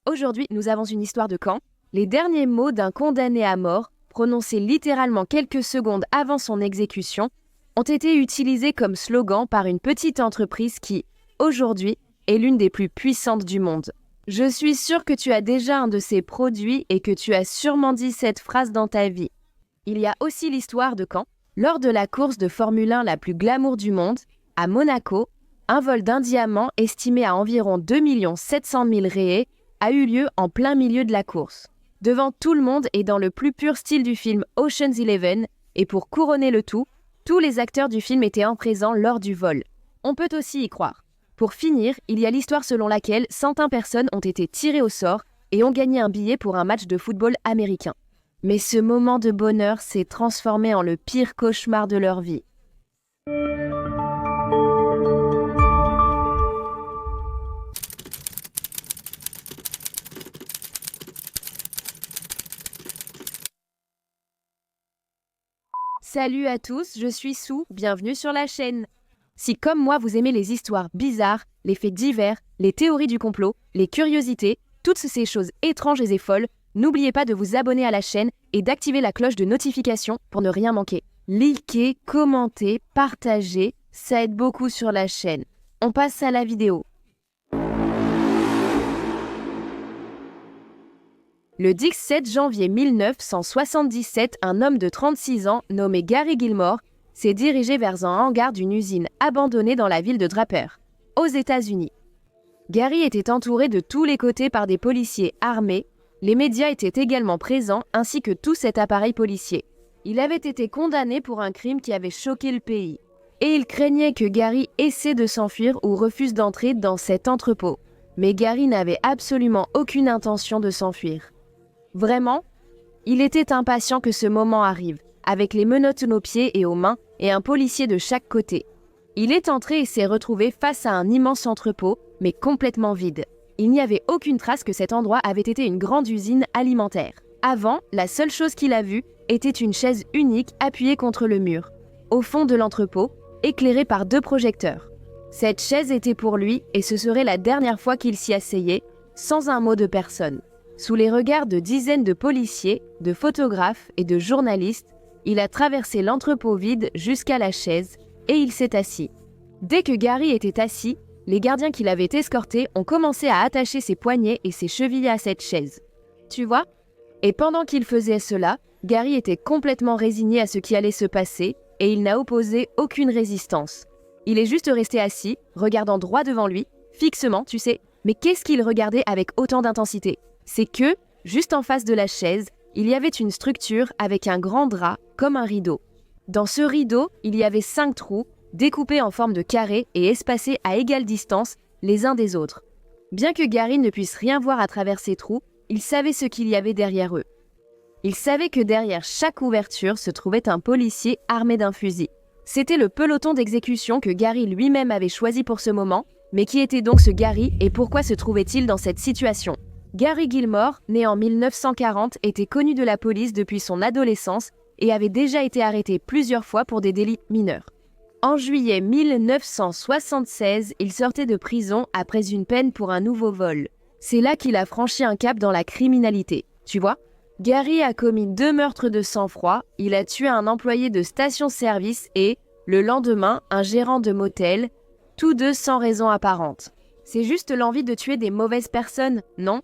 Aujourd'hui, nous avons une histoire de camp. Les derniers mots d'un condamné à mort, prononcés littéralement quelques secondes avant son exécution, ont été utilisés comme slogan par une petite entreprise qui, aujourd'hui, est l'une des plus puissantes du monde. Je suis sûre que tu as déjà un de ces produits et que tu as sûrement dit cette phrase dans ta vie. Il y a aussi l'histoire de quand, lors de la course de Formule 1 la plus glamour du monde, à Monaco, un vol d'un diamant estimé à environ 2 700 000 réés a eu lieu en plein milieu de la course. Devant tout le monde et dans le plus pur style du film Ocean's 11, et pour couronner le tout, tous les acteurs du film étaient en présent lors du vol. On peut aussi y croire. Pour finir, il y a l'histoire selon laquelle certaines personnes ont été tirées au sort et ont gagné un billet pour un match de football américain. Mais ce moment de bonheur s'est transformé en le pire cauchemar de leur vie. Salut à tous, je suis Sue, bienvenue sur la chaîne. Si comme moi vous aimez les histoires bizarres, les faits divers, les théories du complot, les curiosités, toutes ces choses étranges et folles, n'oubliez pas de vous abonner à la chaîne et d'activer la cloche de notification pour ne rien manquer. Likez, commentez, partagez, ça aide beaucoup sur la chaîne. On passe à la vidéo. Le 17 janvier 1977, un homme de 36 ans, nommé Gary Gilmore, s'est dirigé vers un hangar d'une usine abandonnée dans la ville de Draper, aux États-Unis. Gary était entouré de tous les côtés par des policiers armés. Les médias étaient également présents, ainsi que tout cet appareil policier. Il avait été condamné pour un crime qui avait choqué le pays. Et il craignait que Gary essaie de s'enfuir ou refuse d'entrer dans cet entrepôt. Mais Gary n'avait absolument aucune intention de s'enfuir. Vraiment, il était impatient que ce moment arrive, avec les menottes aux pieds et aux mains et un policier de chaque côté. Il est entré et s'est retrouvé face à un immense entrepôt, mais complètement vide. Il n'y avait aucune trace que cet endroit avait été une grande usine alimentaire. Avant, la seule chose qu'il a vue était une chaise unique appuyée contre le mur, au fond de l'entrepôt, éclairée par 2 projecteurs. Cette chaise était pour lui et ce serait la dernière fois qu'il s'y asseyait, sans un mot de personne. Sous les regards de dizaines de policiers, de photographes et de journalistes, il a traversé l'entrepôt vide jusqu'à la chaise et il s'est assis. Dès que Gary était assis, les gardiens qui l'avaient escorté ont commencé à attacher ses poignets et ses chevilles à cette chaise. Tu vois? Et pendant qu'il faisait cela, Gary était complètement résigné à ce qui allait se passer et il n'a opposé aucune résistance. Il est juste resté assis, regardant droit devant lui, fixement, tu sais. Mais qu'est-ce qu'il regardait avec autant d'intensité? C'est que, juste en face de la chaise, il y avait une structure avec un grand drap, comme un rideau. Dans ce rideau, il y avait 5 trous, découpés en forme de carré et espacés à égale distance les uns des autres. Bien que Gary ne puisse rien voir à travers ces trous, il savait ce qu'il y avait derrière eux. Il savait que derrière chaque ouverture se trouvait un policier armé d'un fusil. C'était le peloton d'exécution que Gary lui-même avait choisi pour ce moment, mais qui était donc ce Gary et pourquoi se trouvait-il dans cette situation? Gary Gilmore, né en 1940, était connu de la police depuis son adolescence et avait déjà été arrêté plusieurs fois pour des délits mineurs. En juillet 1976, il sortait de prison après une peine pour un nouveau vol. C'est là qu'il a franchi un cap dans la criminalité, tu vois? Gary a commis 2 meurtres de sang-froid, il a tué un employé de station-service et, le lendemain, un gérant de motel, tous 2 sans raison apparente. C'est juste l'envie de tuer des mauvaises personnes, non?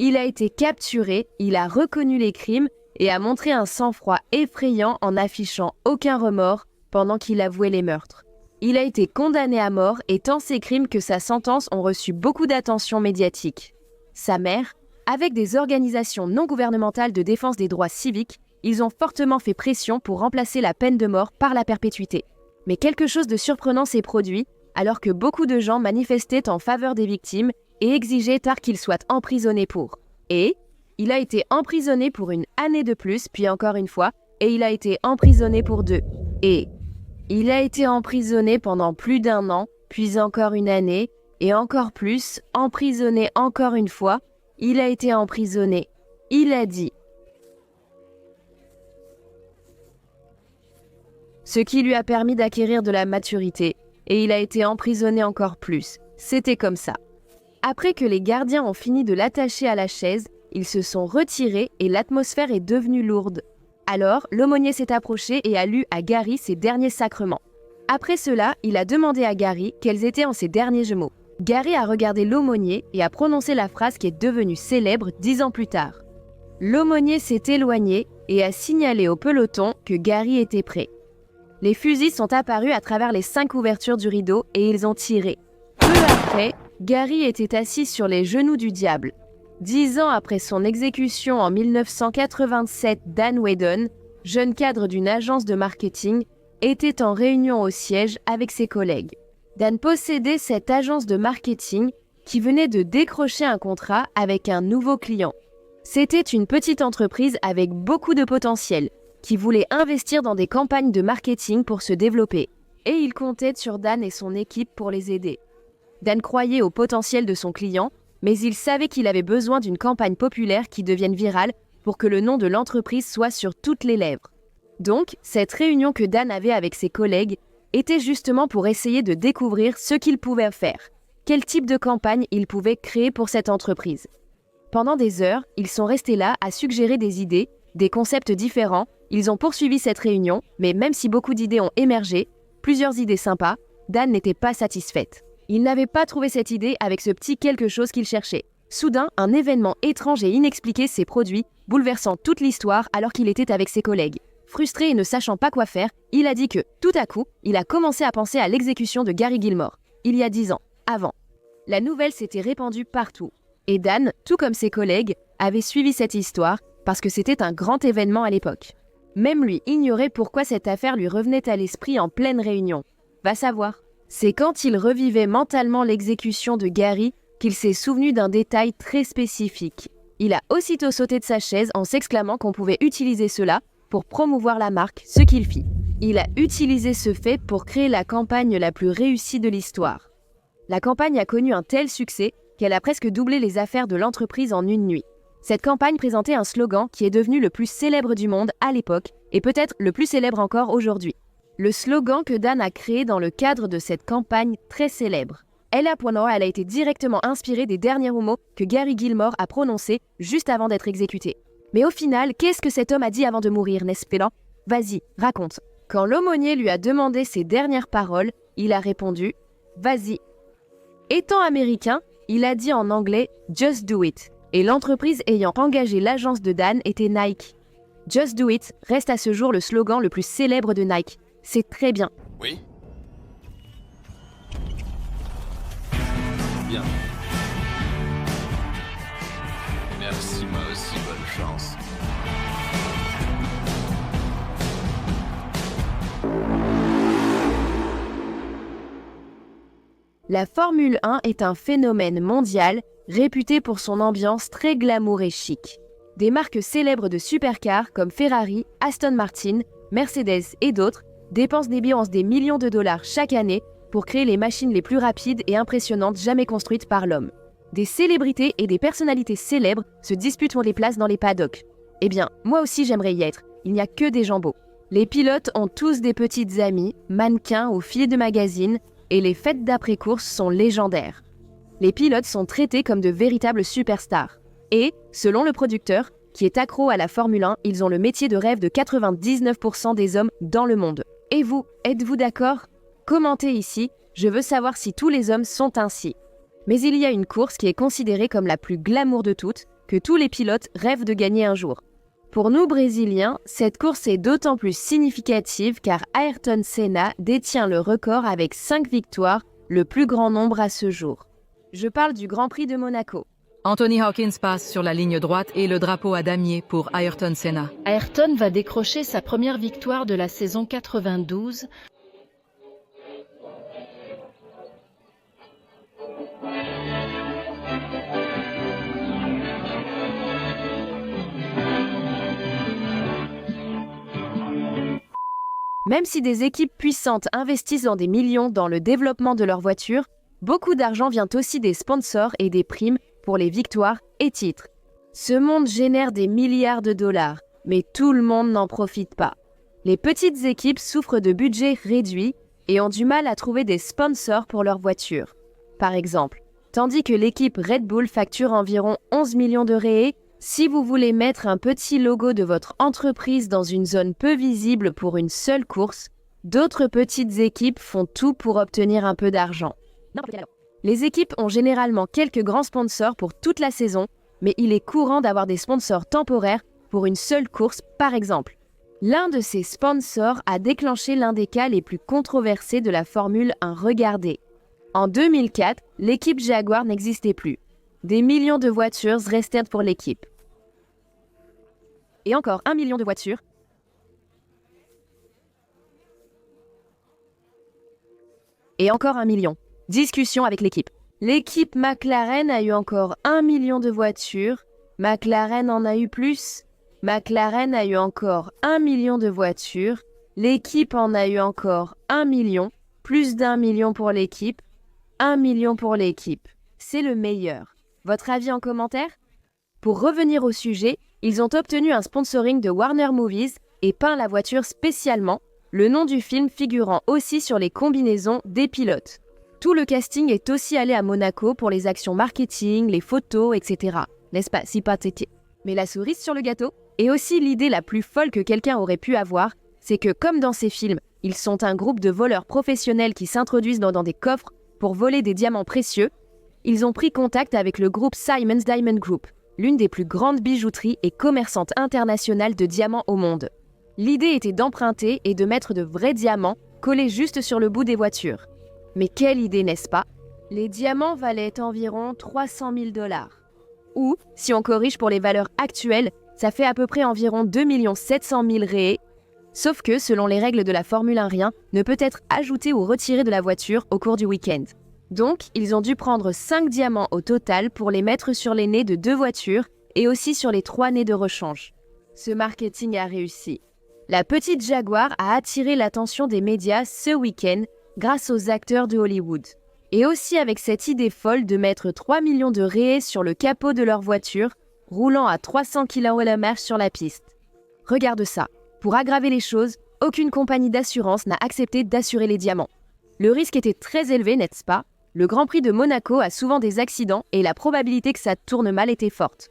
Il a été capturé, il a reconnu les crimes et a montré un sang-froid effrayant en n'affichant aucun remords pendant qu'il avouait les meurtres. Il a été condamné à mort et tant ses crimes que sa sentence ont reçu beaucoup d'attention médiatique. Sa mère, avec des organisations non gouvernementales de défense des droits civiques, ils ont fortement fait pression pour remplacer la peine de mort par la perpétuité. Mais quelque chose de surprenant s'est produit alors que beaucoup de gens manifestaient en faveur des victimes et exigeait qu'il soit emprisonné pour. Et il a été emprisonné pour 1 année de plus, puis encore une fois, et il a été emprisonné pour 2. Et il a été emprisonné pendant plus d'1 an, puis encore 1 année, et encore plus, emprisonné encore une fois, il a été emprisonné. Il a dit. Ce qui lui a permis d'acquérir de la maturité, et il a été emprisonné encore plus. C'était comme ça. Après que les gardiens ont fini de l'attacher à la chaise, ils se sont retirés et l'atmosphère est devenue lourde. Alors, l'aumônier s'est approché et a lu à Gary ses derniers sacrements. Après cela, il a demandé à Gary quels étaient en ses derniers mots. Gary a regardé l'aumônier et a prononcé la phrase qui est devenue célèbre 10 ans plus tard. L'aumônier s'est éloigné et a signalé au peloton que Gary était prêt. Les fusils sont apparus à travers les 5 ouvertures du rideau et ils ont tiré. Peu après, Gary était assis sur les genoux du diable. 10 ans après son exécution en 1987, Dan Whedon, jeune cadre d'une agence de marketing, était en réunion au siège avec ses collègues. Dan possédait cette agence de marketing qui venait de décrocher un contrat avec un nouveau client. C'était une petite entreprise avec beaucoup de potentiel, qui voulait investir dans des campagnes de marketing pour se développer. Et il comptait sur Dan et son équipe pour les aider. Dan croyait au potentiel de son client, mais il savait qu'il avait besoin d'une campagne populaire qui devienne virale pour que le nom de l'entreprise soit sur toutes les lèvres. Donc, cette réunion que Dan avait avec ses collègues était justement pour essayer de découvrir ce qu'il pouvait faire, quel type de campagne il pouvait créer pour cette entreprise. Pendant des heures, ils sont restés là à suggérer des idées, des concepts différents, ils ont poursuivi cette réunion, mais même si beaucoup d'idées ont émergé, plusieurs idées sympas, Dan n'était pas satisfaite. Il n'avait pas trouvé cette idée avec ce petit quelque chose qu'il cherchait. Soudain, un événement étrange et inexpliqué s'est produit, bouleversant toute l'histoire alors qu'il était avec ses collègues. Frustré et ne sachant pas quoi faire, il a dit que, tout à coup, il a commencé à penser à l'exécution de Gary Gilmore, il y a 10 ans, avant. La nouvelle s'était répandue partout. Et Dan, tout comme ses collègues, avait suivi cette histoire parce que c'était un grand événement à l'époque. Même lui ignorait pourquoi cette affaire lui revenait à l'esprit en pleine réunion. Va savoir. C'est quand il revivait mentalement l'exécution de Gary qu'il s'est souvenu d'un détail très spécifique. Il a aussitôt sauté de sa chaise en s'exclamant qu'on pouvait utiliser cela pour promouvoir la marque, ce qu'il fit. Il a utilisé ce fait pour créer la campagne la plus réussie de l'histoire. La campagne a connu un tel succès qu'elle a presque doublé les affaires de l'entreprise en une nuit. Cette campagne présentait un slogan qui est devenu le plus célèbre du monde à l'époque et peut-être le plus célèbre encore aujourd'hui. Le slogan que Dan a créé dans le cadre de cette campagne très célèbre. Elle a été directement inspirée des derniers mots que Gary Gilmore a prononcés juste avant d'être exécuté. Mais au final, qu'est-ce que cet homme a dit avant de mourir, n'est-ce pas? Vas-y, raconte. Quand l'aumônier lui a demandé ses dernières paroles, il a répondu « Vas-y ». Étant américain, il a dit en anglais « Just do it ». Et l'entreprise ayant engagé l'agence de Dan était Nike. « Just do it » reste à ce jour le slogan le plus célèbre de Nike. C'est très bien. Oui. Bien. Merci, moi aussi, bonne chance. La Formule 1 est un phénomène mondial réputé pour son ambiance très glamour et chic. Des marques célèbres de supercars comme Ferrari, Aston Martin, Mercedes et d'autres dépensent des millions de dollars chaque année pour créer les machines les plus rapides et impressionnantes jamais construites par l'homme. Des célébrités et des personnalités célèbres se disputent les places dans les paddocks. Eh bien, moi aussi j'aimerais y être, il n'y a que des gens beaux. Les pilotes ont tous des petites amies, mannequins ou filles de magazines, et les fêtes d'après-course sont légendaires. Les pilotes sont traités comme de véritables superstars. Et, selon le producteur, qui est accro à la Formule 1, ils ont le métier de rêve de 99% des hommes dans le monde. Et vous, êtes-vous d'accord? Commentez ici, je veux savoir si tous les hommes sont ainsi. Mais il y a une course qui est considérée comme la plus glamour de toutes, que tous les pilotes rêvent de gagner un jour. Pour nous Brésiliens, cette course est d'autant plus significative car Ayrton Senna détient le record avec 5 victoires, le plus grand nombre à ce jour. Je parle du Grand Prix de Monaco. Anthony Hawkins passe sur la ligne droite et le drapeau à damier pour Ayrton Senna. Ayrton va décrocher sa première victoire de la saison 92. Même si des équipes puissantes investissent dans des millions dans le développement de leur voiture, beaucoup d'argent vient aussi des sponsors et des primes pour les victoires et titres. Ce monde génère des milliards de dollars, mais tout le monde n'en profite pas. Les petites équipes souffrent de budgets réduits et ont du mal à trouver des sponsors pour leurs voitures. Par exemple, tandis que l'équipe Red Bull facture environ 11 millions de réés. Si vous voulez mettre un petit logo de votre entreprise dans une zone peu visible pour une seule course, d'autres petites équipes font tout pour obtenir un peu d'argent. Les équipes ont généralement quelques grands sponsors pour toute la saison, mais il est courant d'avoir des sponsors temporaires pour une seule course, par exemple. L'un de ces sponsors a déclenché l'un des cas les plus controversés de la Formule 1. Regardez. En 2004, l'équipe Jaguar n'existait plus. Des millions de voitures restèrent pour l'équipe. Et encore 1 million de voitures. Et encore 1 million. Discussion avec l'équipe. L'équipe McLaren a eu encore 1 million de voitures. McLaren en a eu plus. McLaren a eu encore 1 million de voitures. L'équipe en a eu encore 1 million. Plus d'1 million pour l'équipe. 1 million pour l'équipe. C'est le meilleur. Votre avis en commentaire? Pour revenir au sujet, ils ont obtenu un sponsoring de Warner Movies et peint la voiture spécialement, le nom du film figurant aussi sur les combinaisons des pilotes. Tout le casting est aussi allé à Monaco pour les actions marketing, les photos, etc. N'est-ce pas si pathétique? Mais la cerise sur le gâteau, et aussi l'idée la plus folle que quelqu'un aurait pu avoir, c'est que comme dans ces films, ils sont un groupe de voleurs professionnels qui s'introduisent dans des coffres pour voler des diamants précieux. Ils ont pris contact avec le groupe Simon's Diamond Group, l'une des plus grandes bijouteries et commerçantes internationales de diamants au monde. L'idée était d'emprunter et de mettre de vrais diamants collés juste sur le bout des voitures. Mais quelle idée, n'est-ce pas? Les diamants valaient environ 300 000 $. Ou, si on corrige pour les valeurs actuelles, ça fait à peu près environ 2 700 000 réés. Sauf que, selon les règles de la Formule 1, rien ne peut être ajouté ou retiré de la voiture au cours du week-end. Donc, ils ont dû prendre 5 diamants au total pour les mettre sur les nez de 2 voitures et aussi sur les 3 nez de rechange. Ce marketing a réussi. La petite Jaguar a attiré l'attention des médias ce week-end grâce aux acteurs de Hollywood. Et aussi avec cette idée folle de mettre 3 millions de réés sur le capot de leur voiture, roulant à 300 km/h sur la piste. Regarde ça. Pour aggraver les choses, aucune compagnie d'assurance n'a accepté d'assurer les diamants. Le risque était très élevé, n'est-ce pas? Le Grand Prix de Monaco a souvent des accidents et la probabilité que ça tourne mal était forte.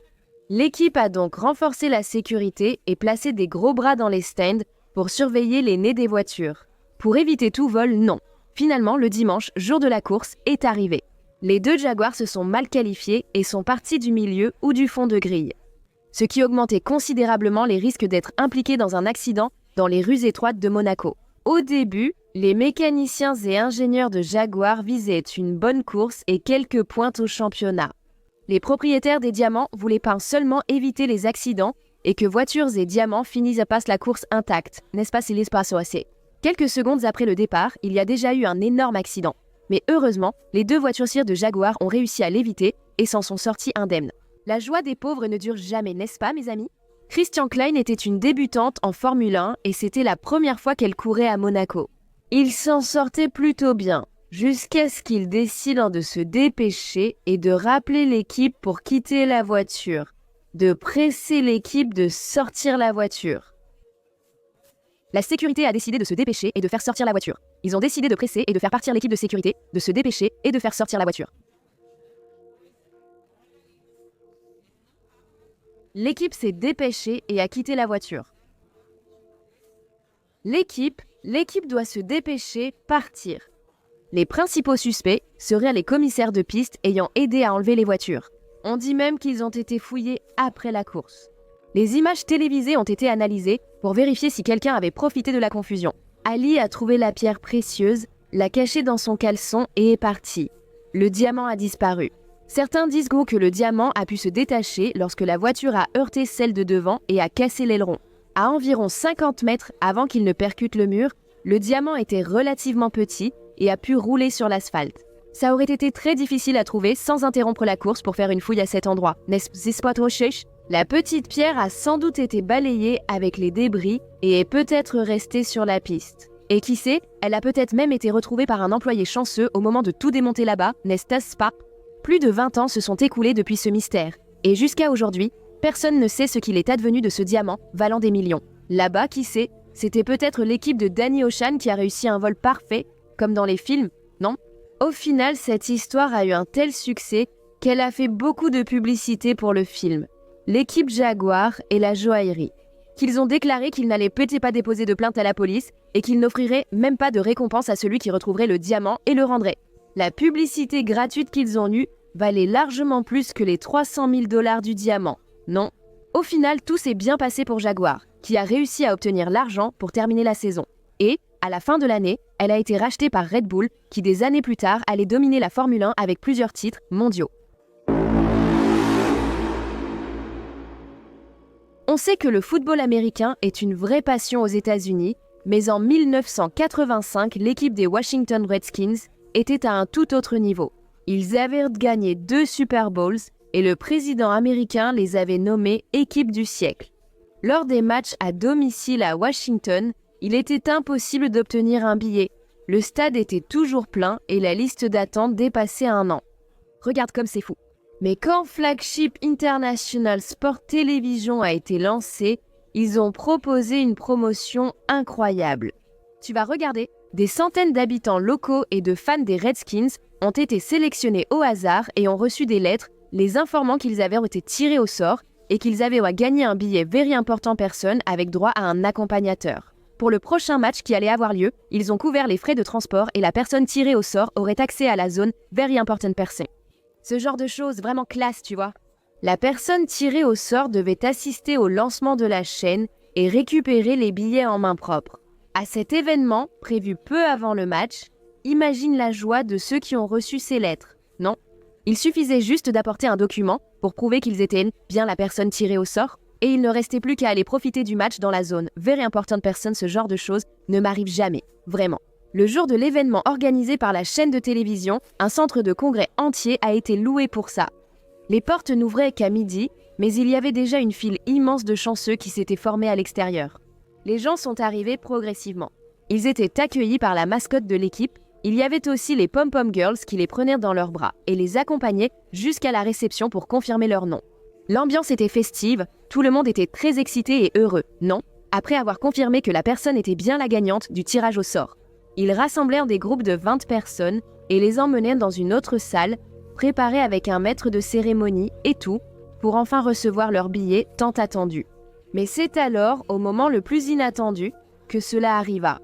L'équipe a donc renforcé la sécurité et placé des gros bras dans les stands pour surveiller les nez des voitures. Pour éviter tout vol, non. Finalement, le dimanche, jour de la course, est arrivé. Les 2 Jaguars se sont mal qualifiés et sont partis du milieu ou du fond de grille. Ce qui augmentait considérablement les risques d'être impliqués dans un accident dans les rues étroites de Monaco. Au début, les mécaniciens et ingénieurs de Jaguar visaient une bonne course et quelques points au championnat. Les propriétaires des diamants voulaient pas seulement éviter les accidents et que voitures et diamants finissent à passer la course intacte, n'est-ce pas si l'espace assez? Quelques secondes après le départ, il y a déjà eu un énorme accident. Mais heureusement, les 2 voituriers de Jaguar ont réussi à l'éviter et s'en sont sortis indemnes. La joie des pauvres ne dure jamais, n'est-ce pas mes amis? Christian Klein était une débutante en Formule 1 et c'était la première fois qu'elle courait à Monaco. Il s'en sortait plutôt bien, jusqu'à ce qu'il décide de se dépêcher et de rappeler l'équipe pour quitter la voiture, de presser l'équipe de sortir la voiture. La sécurité a décidé de se dépêcher et de faire sortir la voiture. Ils ont décidé de presser et de faire partir l'équipe de sécurité, de se dépêcher et de faire sortir la voiture. L'équipe s'est dépêchée et a quitté la voiture. L'équipe doit se dépêcher, partir. Les principaux suspects seraient les commissaires de piste ayant aidé à enlever les voitures. On dit même qu'ils ont été fouillés après la course. Les images télévisées ont été analysées pour vérifier si quelqu'un avait profité de la confusion. Ali a trouvé la pierre précieuse, l'a cachée dans son caleçon et est parti. Le diamant a disparu. Certains disent que le diamant a pu se détacher lorsque la voiture a heurté celle de devant et a cassé l'aileron. À environ 50 mètres avant qu'il ne percute le mur, le diamant était relativement petit et a pu rouler sur l'asphalte. Ça aurait été très difficile à trouver sans interrompre la course pour faire une fouille à cet endroit, n'est-ce pas trop chiche? La petite pierre a sans doute été balayée avec les débris et est peut-être restée sur la piste. Et qui sait, elle a peut-être même été retrouvée par un employé chanceux au moment de tout démonter là-bas, n'est-ce pas? Plus de 20 ans se sont écoulés depuis ce mystère. Et jusqu'à aujourd'hui, personne ne sait ce qu'il est advenu de ce diamant valant des millions. Là-bas, qui sait, c'était peut-être l'équipe de Danny Ocean qui a réussi un vol parfait, comme dans les films, non? Au final, cette histoire a eu un tel succès qu'elle a fait beaucoup de publicité pour le film. L'équipe Jaguar et la joaillerie, qu'ils ont déclaré qu'ils n'allaient peut-être pas déposer de plainte à la police et qu'ils n'offriraient même pas de récompense à celui qui retrouverait le diamant et le rendrait. La publicité gratuite qu'ils ont eue valait largement plus que les 300 000 $ du diamant. Non. Au final, tout s'est bien passé pour Jaguar, qui a réussi à obtenir l'argent pour terminer la saison. Et, à la fin de l'année, elle a été rachetée par Red Bull, qui des années plus tard allait dominer la Formule 1 avec plusieurs titres mondiaux. On sait que le football américain est une vraie passion aux États-Unis, mais en 1985, l'équipe des Washington Redskins était à un tout autre niveau. Ils avaient gagné 2 Super Bowls et le président américain les avait nommés équipe du siècle. Lors des matchs à domicile à Washington, il était impossible d'obtenir un billet. Le stade était toujours plein et la liste d'attente dépassait 1 an. Regarde comme c'est fou. Mais quand Flagship International Sport Television a été lancé, ils ont proposé une promotion incroyable. Tu vas regarder, des centaines d'habitants locaux et de fans des Redskins ont été sélectionnés au hasard et ont reçu des lettres les informant qu'ils avaient été tirés au sort et qu'ils avaient gagné un billet Very Important Person avec droit à un accompagnateur. Pour le prochain match qui allait avoir lieu, ils ont couvert les frais de transport et la personne tirée au sort aurait accès à la zone Very Important Person. Ce genre de choses vraiment classe, tu vois. La personne tirée au sort devait assister au lancement de la chaîne et récupérer les billets en main propre. À cet événement, prévu peu avant le match, imagine la joie de ceux qui ont reçu ces lettres. Non, il suffisait juste d'apporter un document pour prouver qu'ils étaient bien la personne tirée au sort et il ne restait plus qu'à aller profiter du match dans la zone Very Important Person. Ce genre de choses ne m'arrive jamais, vraiment. Le jour de l'événement organisé par la chaîne de télévision, un centre de congrès entier a été loué pour ça. Les portes n'ouvraient qu'à midi, mais il y avait déjà une file immense de chanceux qui s'était formée à l'extérieur. Les gens sont arrivés progressivement. Ils étaient accueillis par la mascotte de l'équipe. Il y avait aussi les Pom-Pom Girls qui les prenaient dans leurs bras et les accompagnaient jusqu'à la réception pour confirmer leur nom. L'ambiance était festive, tout le monde était très excité et heureux, non? Après avoir confirmé que la personne était bien la gagnante du tirage au sort. Ils rassemblèrent des groupes de 20 personnes et les emmenèrent dans une autre salle, préparée avec un maître de cérémonie et tout, pour enfin recevoir leur billet tant attendu. Mais c'est alors, au moment le plus inattendu, que cela arriva.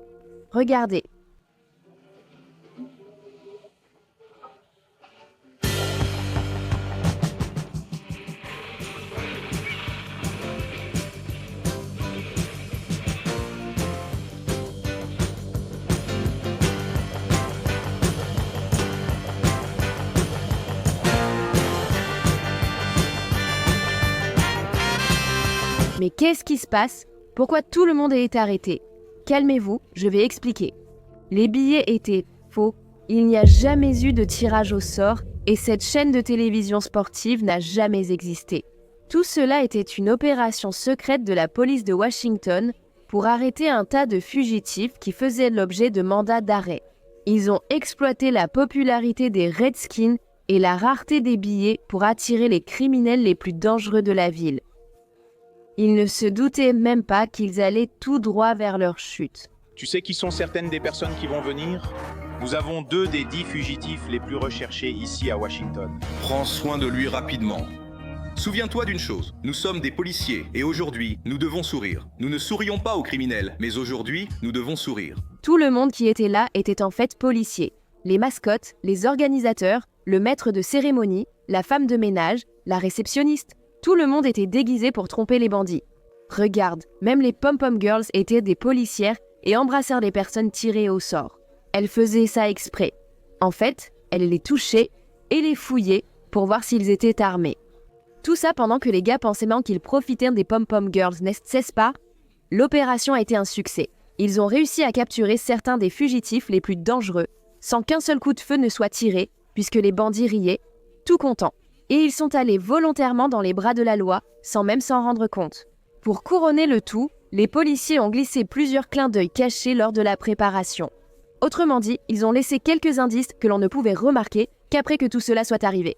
Regardez. Mais qu'est-ce qui se passe? Pourquoi tout le monde a été arrêté? Calmez-vous, je vais expliquer. Les billets étaient faux, il n'y a jamais eu de tirage au sort et cette chaîne de télévision sportive n'a jamais existé. Tout cela était une opération secrète de la police de Washington pour arrêter un tas de fugitifs qui faisaient l'objet de mandats d'arrêt. Ils ont exploité la popularité des Redskins et la rareté des billets pour attirer les criminels les plus dangereux de la ville. Ils ne se doutaient même pas qu'ils allaient tout droit vers leur chute. Tu sais qui sont certaines des personnes qui vont venir? Nous avons 2 des 10 fugitifs les plus recherchés ici à Washington. Prends soin de lui rapidement. Souviens-toi d'une chose, nous sommes des policiers et aujourd'hui, nous devons sourire. Nous ne sourions pas aux criminels, mais aujourd'hui, nous devons sourire. Tout le monde qui était là était en fait policier. Les mascottes, les organisateurs, le maître de cérémonie, la femme de ménage, la réceptionniste. Tout le monde était déguisé pour tromper les bandits. Regarde, même les Pom-Pom Girls étaient des policières et embrassèrent les personnes tirées au sort. Elles faisaient ça exprès. En fait, elles les touchaient et les fouillaient pour voir s'ils étaient armés. Tout ça pendant que les gars pensaient même qu'ils profitèrent des Pom-Pom Girls, n'est-ce pas? L'opération a été un succès. Ils ont réussi à capturer certains des fugitifs les plus dangereux, sans qu'un seul coup de feu ne soit tiré, puisque les bandits riaient, tout contents. Et ils sont allés volontairement dans les bras de la loi, sans même s'en rendre compte. Pour couronner le tout, les policiers ont glissé plusieurs clins d'œil cachés lors de la préparation. Autrement dit, ils ont laissé quelques indices que l'on ne pouvait remarquer qu'après que tout cela soit arrivé.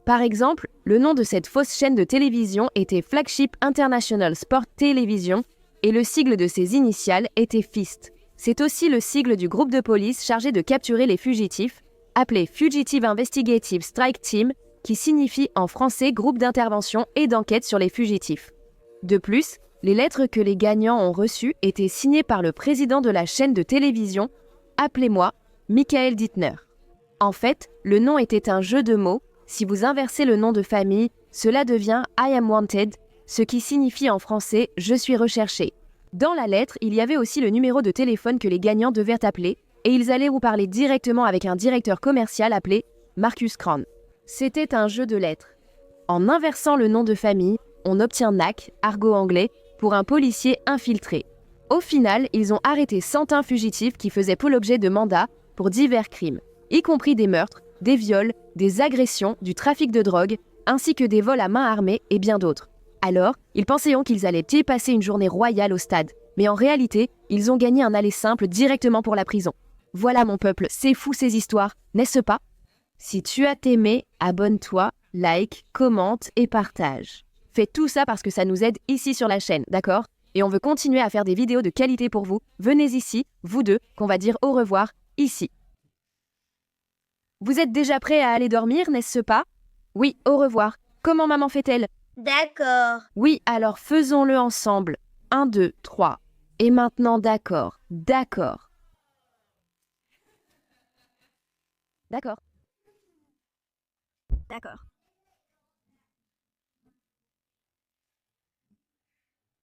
Par exemple, le nom de cette fausse chaîne de télévision était Flagship International Sport Television et le sigle de ses initiales était FIST. C'est aussi le sigle du groupe de police chargé de capturer les fugitifs, appelé Fugitive Investigative Strike Team, qui signifie en français groupe d'intervention et d'enquête sur les fugitifs. De plus, les lettres que les gagnants ont reçues étaient signées par le président de la chaîne de télévision, appelez-moi Michael Dittner. En fait, le nom était un jeu de mots. Si vous inversez le nom de famille, cela devient I am wanted, ce qui signifie en français je suis recherché. Dans la lettre, il y avait aussi le numéro de téléphone que les gagnants devaient appeler, et ils allaient vous parler directement avec un directeur commercial appelé Marcus Cran. C'était un jeu de lettres. En inversant le nom de famille, on obtient NAC, argot anglais, pour un policier infiltré. Au final, ils ont arrêté 101 fugitifs qui faisaient peu l'objet de mandats pour divers crimes, y compris des meurtres, des viols, des agressions, du trafic de drogue, ainsi que des vols à main armée et bien d'autres. Alors, ils pensaient qu'ils allaient y passer une journée royale au stade, mais en réalité, ils ont gagné un aller simple directement pour la prison. Voilà mon peuple, c'est fou ces histoires, n'est-ce pas? Si tu as aimé, abonne-toi, like, commente et partage. Fais tout ça parce que ça nous aide ici sur la chaîne, d'accord? Et on veut continuer à faire des vidéos de qualité pour vous. Venez ici, vous deux, qu'on va dire au revoir, ici. Vous êtes déjà prêts à aller dormir, n'est-ce pas? Oui, au revoir. Comment maman fait-elle? D'accord. Oui, alors faisons-le ensemble. 1, 2, 3. Et maintenant d'accord, d'accord. D'accord. D'accord.